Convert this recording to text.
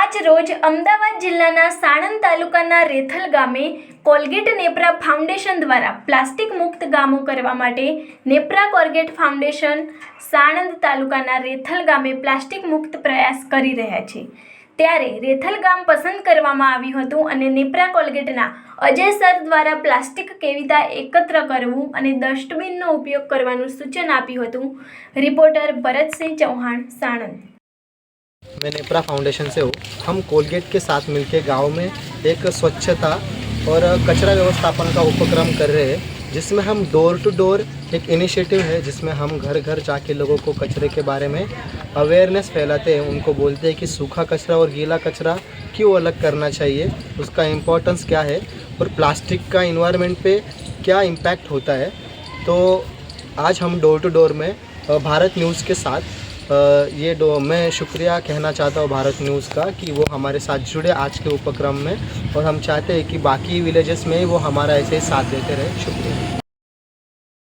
આજ રોજ અમદાવાદ જિલ્લાના સાણંદ તાલુકાના રેથલ ગામે કોલગેટ નેપ્રા ફાઉન્ડેશન દ્વારા પ્લાસ્ટિક મુક્ત ગામો કરવા માટે નેપ્રા કોલગેટ ફાઉન્ડેશન સાણંદ તાલુકાના રેથલ ગામે પ્લાસ્ટિક મુક્ત પ્રયાસ કરી રહ્યા છે। ત્યારે રેથલ ગામ પસંદ કરવામાં આવ્યું હતું અને નેપ્રા કોલગેટના અજય સર દ્વારા પ્લાસ્ટિક કેવી રીતે એકત્ર કરવું અને ડસ્ટબિનનો ઉપયોગ કરવાનું સૂચન આપ્યું હતું। રિપોર્ટર ભરતસિંહ ચૌહાણ, સાણંદ। मैं नेप्रा फाउंडेशन से हूँ। हम कोलगेट के साथ मिलकर गांव में एक स्वच्छता और कचरा व्यवस्थापन का उपक्रम कर रहे हैं, जिसमें हम डोर टू डोर एक इनिशिएटिव है, जिसमें हम घर घर जाके लोगों को कचरे के बारे में अवेयरनेस फैलाते हैं। उनको बोलते हैं कि सूखा कचरा और गीला कचरा क्यों अलग करना चाहिए, उसका इम्पोर्टेंस क्या है और प्लास्टिक का इन्वायरमेंट पे क्या इम्पैक्ट होता है। तो आज हम डोर टू डोर में भारत न्यूज़ के साथ मैं शुक्रिया कहना चाहता हूँ भारत न्यूज़ का कि वो हमारे साथ जुड़े आज के उपक्रम में, और हम चाहते हैं कि बाकी विलेजेस में वो हमारा ऐसे ही साथ देते रहे। शुक्रिया।